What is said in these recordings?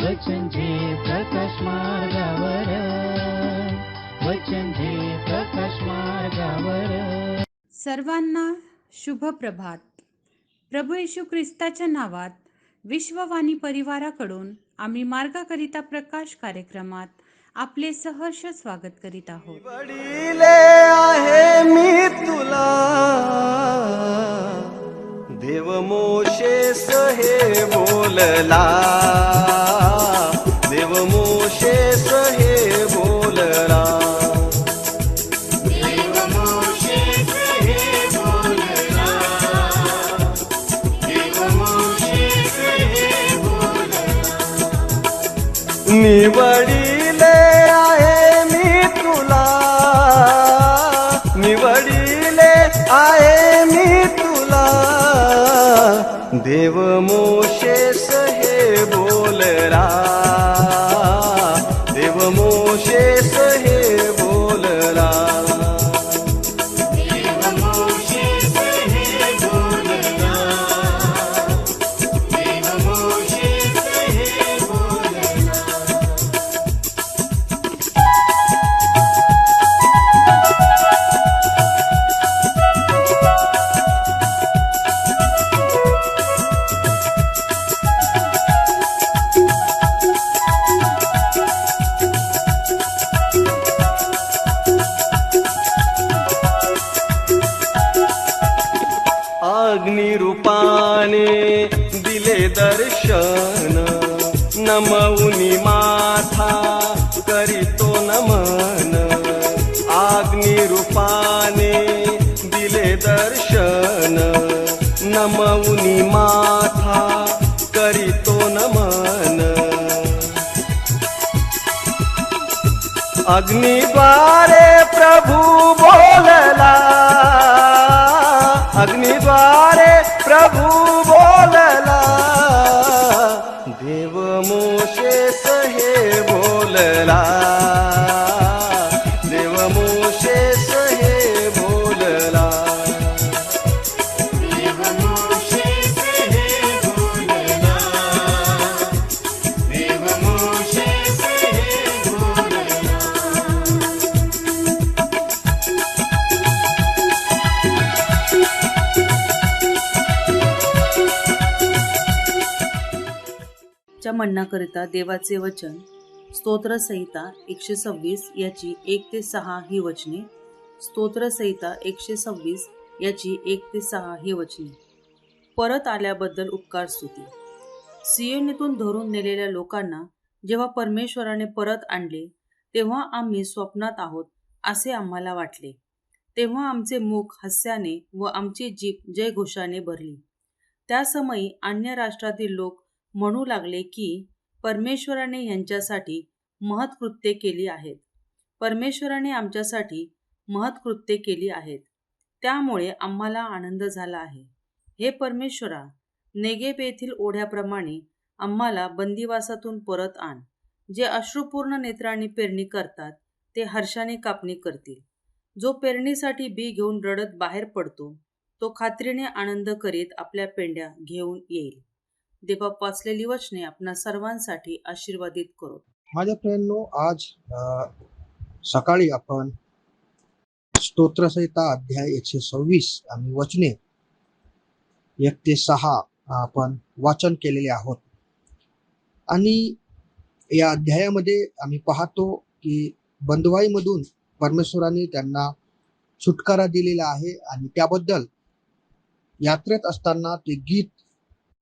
वचन जे प्रकाश मार्गावर, वचन जे प्रकाश मार्गावर. सर्वांना शुभ प्रभात. प्रभू येशू ख्रिस्ताच्या नावात विश्ववाणी परिवाराकडून आम्ही मार्गाकरिता प्रकाश कार्यक्रमात आपले सहर्ष स्वागत करीत आहोत. वडिले आहे मी तुला, देव मोशेस हे बोलला, देव मोशेस हे बोलला. निवडिले आहे मी तुला, निवडिले आहे मी तुला, देव मोशेस हे बोलला, देव मोशेस हे बोलला. अग्निरूपाने दिले दर्शन, नमऊनी माथा करीतो नमन. अग्निरूपाने दिले दर्शन, नमऊनी माथा करीतो नमन. अग्निद्वारे प्रभू बोलला, अग्निद्वारे प्रभू बोलला, देव मोशेस हे बोलला, देव मोशेस हे बोलला. देव मोशेस हे बोलला, देव मोशेस हे बोलला. च्या म्हणण्याकरिता देवाचे वचन स्तोत्रसंहिता 126 याची 1 ते 6 ही वचने. स्तोत्रसंहिता 126 याची 1 ते 6 ही वचने. परत आल्याबद्दल उपकार स्तुती. सियोनीतून धरून नेलेल्या लोकांना जेव्हा परमेश्वराने परत आणले तेव्हा आम्ही स्वप्नात आहोत असे आम्हाला वाटले. तेव्हा आमचे मुख हास्याने व आमची जीभ जयघोषाने भरली. त्या समयी अन्य राष्ट्रातील लोक म्हणू लागले की परमेश्वराने यांच्यासाठी महत्कृत्ये केली आहेत. परमेश्वराने आमच्यासाठी महत्कृत्ये केली आहेत, त्यामुळे आम्हाला आनंद झाला आहे. हे परमेश्वरा, नेगेब येथील ओढ्याप्रमाणे आम्हाला बंदिवासातून परत आण. जे अश्रुपूर्ण नेत्रांनी पेरणी करतात ते हर्षाने कापणी करतील. जो पेरणीसाठी बी घेऊन रडत बाहेर पडतो तो खात्रीने आनंद करीत आपल्या पेंड्या घेऊन येईल. देवा वाचलेली वचने आपणा सर्वांसाठी आशीर्वादित करो. माझ्या प्रियांनो, आज सकाळी आपण स्तोत्रसंहिता अध्याय 126 आणि वचने 1 ते 6 आपण वाचन केलेले आहोत. आणि या अध्यायामध्ये आम्ही पाहतो की बंधुवाईमधून परमेश्वराने त्यांना छुटकारा दिलेला आहे आणि त्याबद्दल यात्रेत असताना ते गीत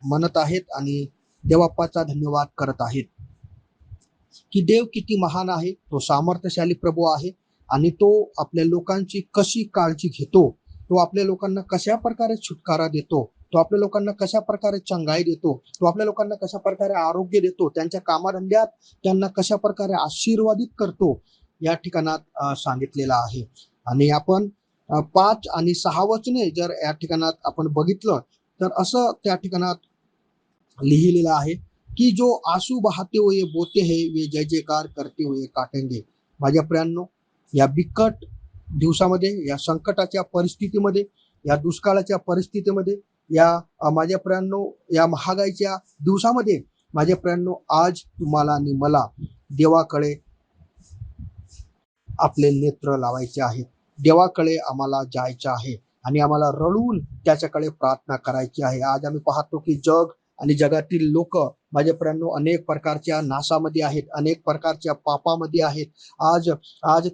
म्हणत आहेत आणि देवाप्पाचा धन्यवाद करत आहेत की देव किती महान आहे, तो सामर्थ्यशाली प्रभू आहे आणि तो आपल्या लोकांची कशी काळजी घेतो, तो आपल्या लोकांना कशा प्रकारे छुटकारा देतो, तो आपल्या लोकांना कशा प्रकारे चंगाई देतो, तो आपल्या लोकांना कशा प्रकारे आरोग्य देतो, त्यांच्या कामधंद्यात त्यांना कशा प्रकारे आशीर्वादित करतो या ठिकाणात सांगितलेलं आहे. आणि आपण 5 आणि 6 वचने जर या ठिकाणात आपण बघितलं तर असं त्या ठिकाणात लिहिलेलं आहे की जो आंसू बहाते हुए बोते है वे जय जयकार करते हुए काटेंगे. माझ्या प्रियांनो, या बिकट दिवसामध्ये, या संकटाच्या परिस्थितीमध्ये, या दुष्काळाच्या परिस्थितीमध्ये, या माझ्या प्रियांनो, या महागाईच्या दिवसामध्ये माझ्या प्रियांनो, आज तुम्हाला आणि मला देवाकडे आपले नेत्र लावायचे आहेत. देवाकडे आम्हाला जायचं आहे आणि आम्हाला रडून त्याच्याकडे प्रार्थना करायची आहे. आज आम्ही पाहतो की जग आणि जगातील लोक माझ्या प्रियांनो अनेक प्रकारच्या नाशामध्ये आहेत, अनेक प्रकारच्या पापामध्ये आहेत. आज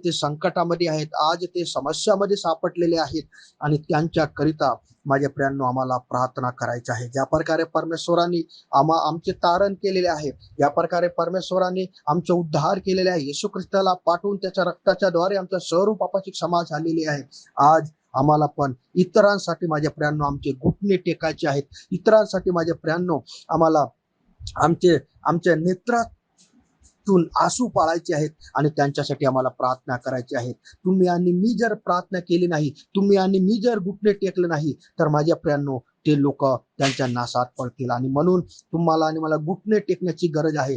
ते संकटामध्ये आहेत, आज ते समस्यामध्ये सापडलेले आहेत आणि त्यांच्याकरिता माझ्या प्रियांनो आम्हाला प्रार्थना करायची आहे. ज्या प्रकारे परमेश्वरांनी आमचे तारण केलेले आहे, ज्या प्रकारे परमेश्वरांनी आमचा उद्धार केलेले आहे, येशू ख्रिस्ताला पाठवून त्याच्या रक्ताच्या द्वारे आमच्या सर्व पापाची क्षमा झालेली आहे. आज आम्हाला पण इतरांसाठी माझ्या प्रियांनो आमचे घुटणे टेकायचे आहेत. इतरांसाठी माझ्या प्रियांनो आम्हाला आमच्या नेत्रातून आसू पाळायचे आहेत आणि त्यांच्यासाठी आम्हाला प्रार्थना करायची आहे. तुम्ही आणि मी जर प्रार्थना केली नाही, तुम्ही आणि मी जर घुटणे टेकले नाही, तर माझ्या प्रियांनो ते लोक त्यांच्या नाशात पडतील. आणि म्हणून तुम्हाला आणि मला घुटणे टेकण्याची गरज आहे.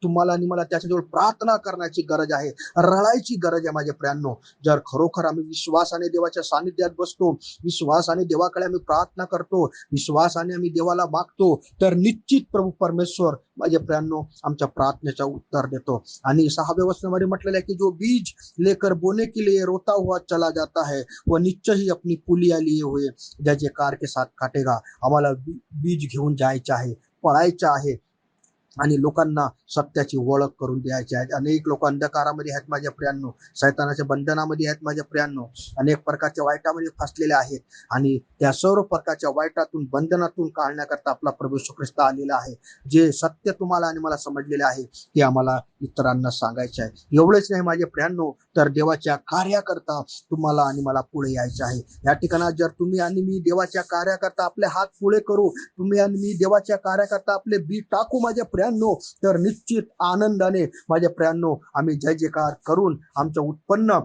तुम्हाला आणि मला त्याच्याजवळ प्रार्थना करण्याची गरज आहे, रडायची गरज आहे माझ्या प्रियांनो. जर खरोखर आम्ही विश्वासाने देवाच्या सानिध्यात बसतो, विश्वासाने देवाकडे आम्ही प्रार्थना करतो, विश्वासाने आम्ही देवाला मागतो, तर निश्चित प्रभू परमेश्वर माझ्या प्रियांनो आमच्या प्रार्थनेचा उत्तर देतो. आणि 6व्या वचनामध्ये म्हटलेलं आहे की जो बीज लेकर बोने के लिए रोता हुआ चला जाता है वो निश्चय ही अपनी पुलिया लिए हुए जय कार के साथ काटेगा. आम्हाला बीज घेऊन जायचं आहे, पळायचं आहे आणि लोकांना सत्याची ओळख करून द्यायची आहे. अनेक लोक अंधकारामध्ये आहेत माझ्या प्रियांनो, शैतानाच्या बंधनामध्ये आहेत माझ्या प्रियांनो, अनेक प्रकारच्या वाईटामध्ये फसलेले आहेत आणि त्या सर्व प्रकारच्या वाईटातून बंधनातून काढण्याकरता आपला प्रभू येशू ख्रिस्त आलेला आहे. जे सत्य तुम्हाला आणि मला समजलेले आहे ते आम्हाला इतरांना सांगायचे आहे. एवढेच नाही माझ्या प्रियांनो, तर देवाच्या कार्याकरता तुम्हाला आणि मला पुढे यायचे आहे. या ठिकाणात जर तुम्ही आणि मी देवाच्या कार्याकरता आपले हात पुढे करू, तुम्ही आणि मी देवाच्या कार्याकरता आपले बी टाकू माझ्या प्रियांनो, तर निश्चित आनंदाने माझ्या प्रियांनो आम्ही जय जयकार करून आमचं उत्पन्न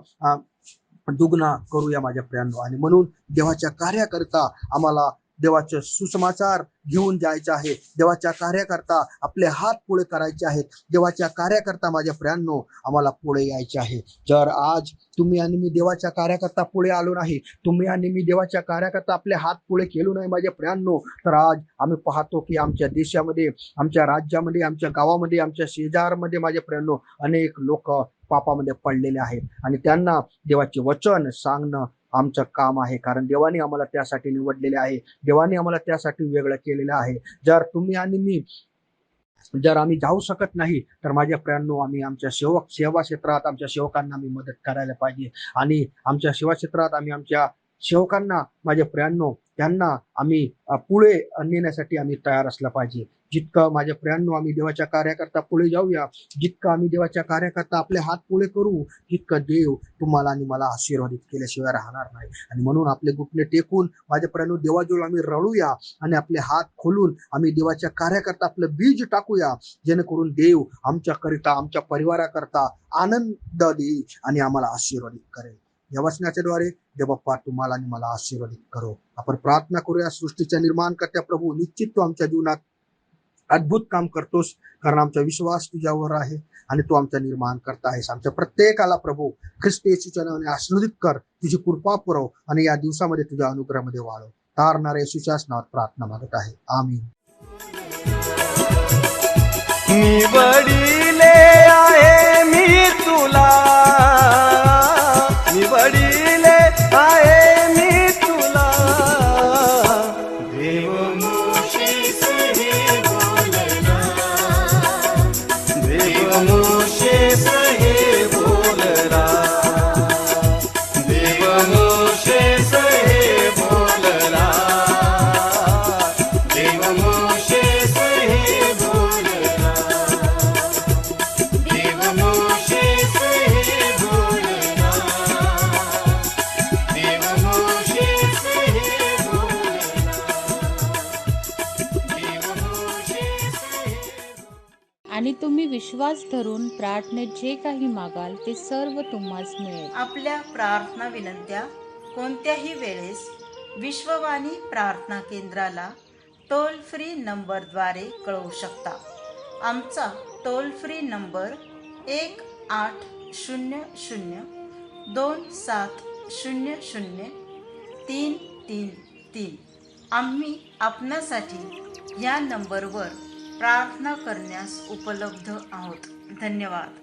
दुगना करूया माझ्या प्रियांनो. आणि म्हणून देवाच्या कार्याकरता आम्हाला देवाचे सुसमाचार घेऊन जायचे आहे. देवाच्या कार्याकरता आपले हात पुढे करायचे आहेत. देवाच्या कार्याकरता माझ्या प्रियांनो आम्हाला पुढे यायचे आहे. जर आज तुम्ही आणि मी देवाच्या कार्याकरता पुढे आलो नाही, तुम्ही आणि मी देवाच्या कार्याकरता आपले हात पुढे केलो नाही माझ्या प्रियांनो, तर आज आम्ही पाहतो की आमच्या देशामध्ये, आमच्या राज्यामध्ये, आमच्या गावामध्ये, आमच्या शेजारमध्ये माझ्या प्रियांनो अनेक लोक पापामध्ये पडलेले आहेत आणि त्यांना देवाचे वचन सांगणं आमचं काम आहे. कारण देवाने आम्हाला त्यासाठी निवडलेले आहे, देवाने आम्हाला त्यासाठी वेगळं केलेलं आहे. जर तुम्ही आणि मी जर आम्ही जाऊ शकत नाही, तर माझ्या प्रियांनो आम्ही आमच्या सेवा क्षेत्रात आमच्या सेवकांना आम्ही मदत करायला पाहिजे. आणि आमच्या सेवा क्षेत्रात आम्ही आमच्या सेवकांना माझ्या प्रियांनो त्यांना आम्ही पुढे नेण्यासाठी आम्ही तयार असला पाहिजे. जितकं माझ्या प्रियांनो आम्ही देवाच्या कार्याकरता पुढे जाऊया, जितकं आम्ही देवाच्या कार्याकरता आपले हात पुढे करू, तितकं देव तुम्हाला आणि मला आशीर्वादित केल्याशिवाय राहणार नाही. आणि म्हणून आपले घुटणे टेकून माझ्या प्रियांनो देवाजवळ आम्ही रडूया आणि आपले हात खोलून आम्ही देवाच्या कार्याकरता आपलं बीज टाकूया, जेणेकरून देव आमच्याकरिता, आमच्या परिवाराकरता आनंद देईल आणि आम्हाला आशीर्वादित करेल. या वचनाच्या द्वारे देवबाप्पा तुम्हाला आणि मला आशीर्वादित करो. आपण प्रार्थना करूया. सृष्टीच्या निर्माणकर्त्या प्रभू, निश्चित तू आमच्या जीवनात अद्भुत काम करतोस, कारण आमचा विश्वास तुझ्यावर आहे आणि तू आमचा निर्माण करता आहेस. आमच्या प्रत्येकाला प्रभू ख्रिस्त येशूच्या नावाने आशीर्वादित कर, तुझी कृपा पुरव आणि या दिवसामध्ये तुझ्या अनुग्रहामध्ये वाढव. तारणाऱ्या येशूच्याच नावात प्रार्थना मागत आहे, आमीन. निवडिले आहे मी तुला, निवडिले आहे मी तुला. देव मोशेस हे बोलला, देव मोशेस हे बोलला, देव मोशेस हे बोलला, देव मोशेस हे बोलला, देव मोशेस हे बोलला, देव मोशेस हे बोलला, देव मोशेस हे. आणि तुम्ही विश्वास धरून प्रार्थनेत जे काही मागाल ते सर्व तुम्हास मिळेल. आपल्या प्रार्थना विनंत्या कोणत्याही वेळेस विश्ववाणी प्रार्थना केंद्राला टोल फ्री नंबरद्वारे कळवू शकता. आमचा टोल फ्री नंबर 1-800-2700-333. आम्ही आपणासाठी या नंबरवर प्रार्थना करण्यास उपलब्ध आहोत. धन्यवाद.